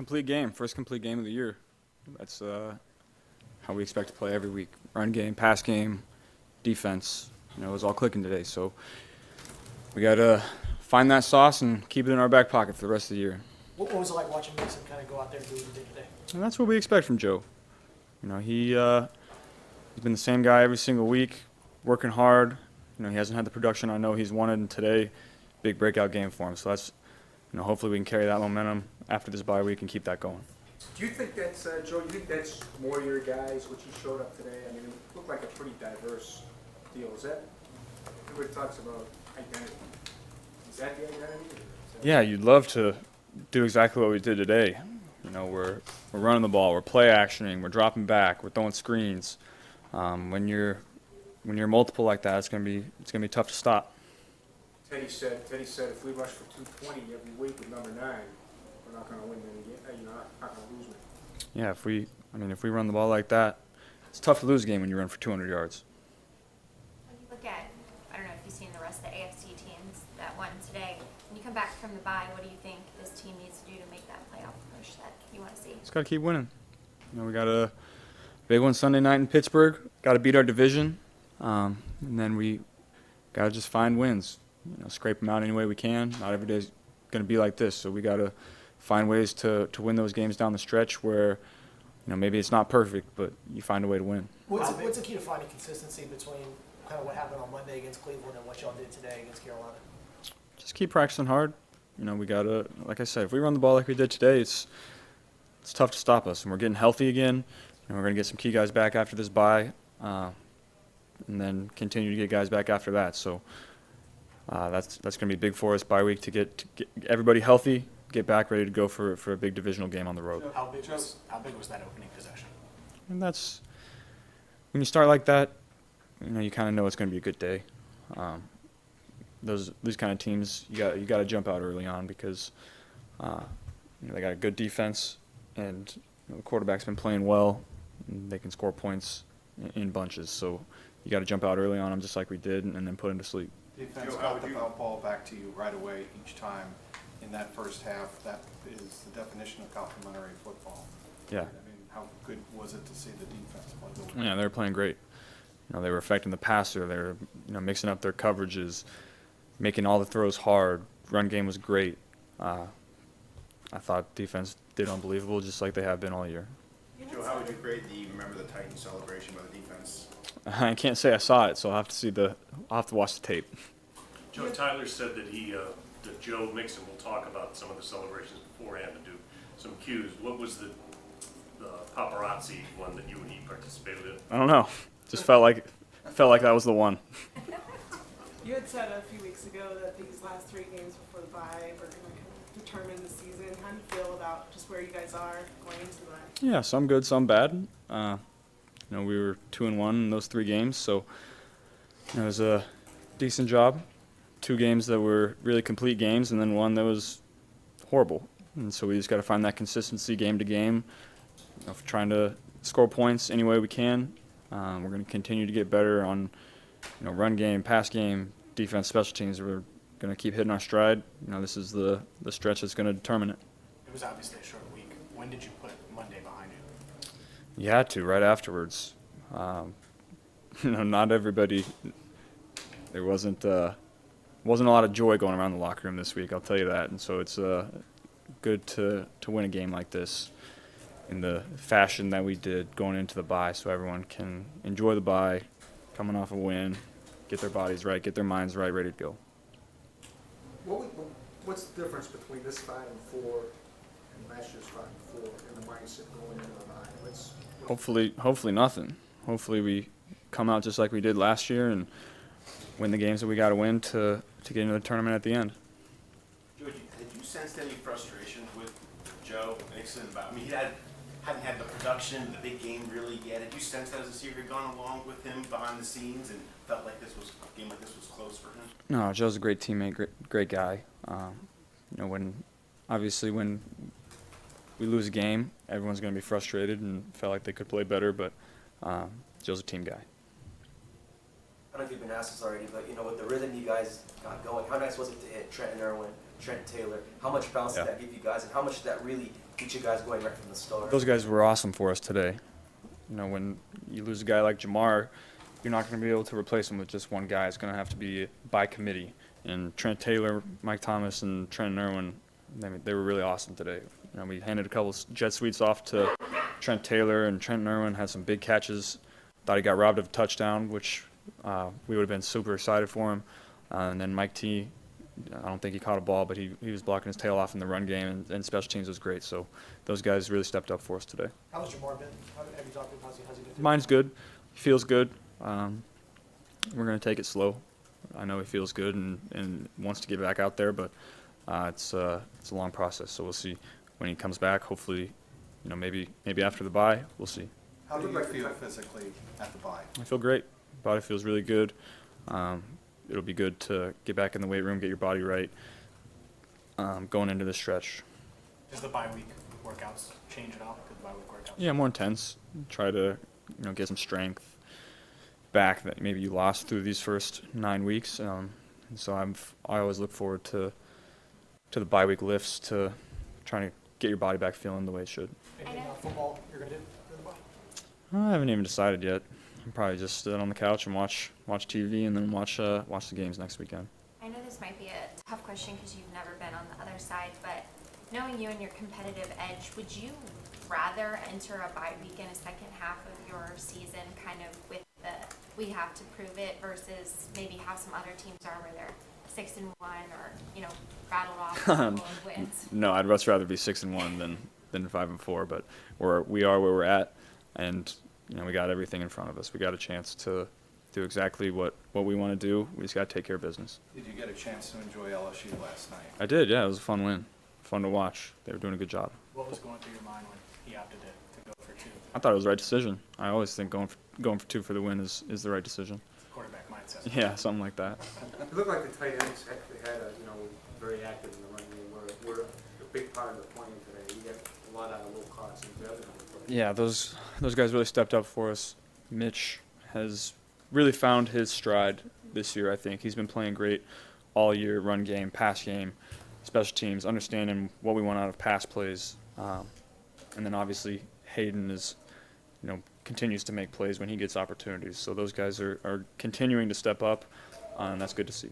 complete game, first complete game of the year. That's how we expect to play every week. Run game, pass game, defense. It was all clicking today. So we got to find that sauce and keep it in our back pocket for the rest of the year. What was it like watching Mixon kind of go out there and do what he did today? And that's what we expect from Joe. He's been the same guy every single week, working hard. He hasn't had the production I know he's wanted, and today, big breakout game for him. So that's, hopefully we can carry that momentum after this bye week and keep that going. Do you think that's, Joe, you think that's more your guys, what you showed up today? I mean, it looked like a pretty diverse deal. Is that, everybody talks about identity. Is that the identity? Yeah, you'd love to do exactly what we did today. We're running the ball, we're play actioning, we're dropping back, we're throwing screens. When you're multiple like that, it's gonna be tough to stop. Teddy said if we rush for 220 every week with number 9, we're not gonna win any game. Not gonna lose one. Yeah, if we run the ball like that, it's tough to lose a game when you run for 200 yards. When you look at, I don't know if you've seen the rest of the AFC teams that won today. When you come back from the bye, what do you think this team needs to do to make that playoff push that you want to see? Just got to keep winning. We got a big one Sunday night in Pittsburgh. Got to beat our division, and then we got to just find wins. Scrape them out any way we can. Not every day's going to be like this, so we got to find ways to win those games down the stretch where, maybe it's not perfect, but you find a way to win. What's the key to finding consistency between kind of what happened on Monday against Cleveland and what y'all did today against Carolina? Just keep practicing hard. We got to, like I said, if we run the ball like we did today, it's tough to stop us. And we're getting healthy again. And we're going to get some key guys back after this bye, and then continue to get guys back after that. So that's going to be big for us bye week to get everybody healthy, get back ready to go for a big divisional game on the road. How big was that opening possession? And that's when you start like that, you kind of know it's going to be a good day. These kind of teams, you got to jump out early on because they got a good defense and the quarterback's been playing well. And they can score points in bunches, so you got to jump out early on them just like we did, and then put them to sleep. Defense got the ball back to you right away each time in that first half. That is the definition of complimentary football. Yeah. How good was it to see the defense play? Yeah, they were playing great. They were affecting the passer. They were, mixing up their coverages, making all the throws hard. Run game was great. I thought defense did unbelievable, just like they have been all year. Joe, how would you grade remember the Titans celebration by the defense? I can't say I saw it, so I'll have to watch the tape. Joe, Tyler said that Joe Mixon will talk about some of the celebrations beforehand and do some cues. What was the paparazzi one that you and he participated in? I don't know. Just felt like that was the one. You had said a few weeks ago that these last 3 games before the bye were going to kind of determine the season. How do you feel about just where you guys are going into the bye? Yeah, some good, some bad. We were 2-1 in those 3 games, so it was a decent job. 2 games that were really complete games, and then 1 that was horrible. And so we just got to find that consistency game to game, trying to score points any way we can. We're going to continue to get better on, run game, pass game, defense, special teams. We're going to keep hitting our stride. This is the stretch that's going to determine it. It was obviously a short week. When did you put Monday behind you? You had to right afterwards. Not everybody. There wasn't a lot of joy going around the locker room this week. I'll tell you that. And so it's good to win a game like this in the fashion that we did going into the bye, so everyone can enjoy the bye, coming off a win, get their bodies right, get their minds right, ready to go. What's the difference between this 5-4 and last year's 5-4 and the mindset going into the bye? Hopefully nothing. Hopefully we come out just like we did last year and win the games that we got to win to get into the tournament at the end. Joe, had you sensed any frustration with Joe Mixon? He hadn't had the production, the big game really yet. Did you sense that as the series had gone along with him behind the scenes and felt like a game like this was close for him? No, Joe's a great teammate, great guy. When we lose a game, everyone's going to be frustrated and felt like they could play better, but Joe's a team guy. I don't know if you've been asked this already, but with the rhythm you guys got going, how nice was it to hit Trent and Irwin, Trent Taylor? How much bounce did that give you guys, and how much did that really get you guys going right from the start? Those guys were awesome for us today. You know, when you lose a guy like Jamar, you're not going to be able to replace him with just one guy. It's going to have to be by committee. And Trent Taylor, Mike Thomas, and Trent Irwin, they were really awesome today. You know, we handed a couple jet sweeps off to Trent Taylor, and Trent Irwin had some big catches. Thought he got robbed of a touchdown, which we would have been super excited for him. And then Mike T, I don't think he caught a ball, but he was blocking his tail off in the run game, and special teams was great. So those guys really stepped up for us today. How's Jamar been? Have you talked to him? How's he been? Mine's good. He feels good. We're going to take it slow. I know he feels good and wants to get back out there, but it's a long process. So we'll see when he comes back. Hopefully, you know, maybe after the bye, we'll see. How do you feel physically at the bye? I feel great. Body feels really good. It'll be good to get back in the weight room, get your body right, going into this stretch. Does the bye week workouts change at all? Does the bye week workouts? Yeah, more intense. Try to, get some strength back that maybe you lost through these first 9 weeks. And so I always look forward to the bye week lifts, to trying to get your body back feeling the way it should. Anything football you're going to do during the bye? I haven't even decided yet. I'll probably just sit on the couch and watch TV and then watch the games next weekend. I know this might be a tough question because you've never been on the other side, but knowing you and your competitive edge, would you rather enter a bye week in a second half of your season kind of with the we have to prove it versus maybe how some other teams are where they're 6-1 or, rattled off a couple of wins? No, I'd much rather be 6-1 than 5-4, but we are where we're at, and we got everything in front of us. We got a chance to do exactly what we want to do. We just got to take care of business. Did you get a chance to enjoy LSU last night? I did, yeah. It was a fun win. Fun to watch. They were doing a good job. What was going through your mind when he opted to go for 2? I thought it was the right decision. I always think going for 2 for the win is the right decision. Quarterback mindset. Yeah, something like that. It looked like the tight ends they had very active in the run game. We're a big part of the plan today. We get a lot out of Will Cox and the other. Yeah, those guys really stepped up for us. Mitch has really found his stride this year, I think. He's been playing great all year, run game, pass game, special teams, understanding what we want out of pass plays. And then obviously Hayden is, continues to make plays when he gets opportunities. So those guys are continuing to step up, and that's good to see.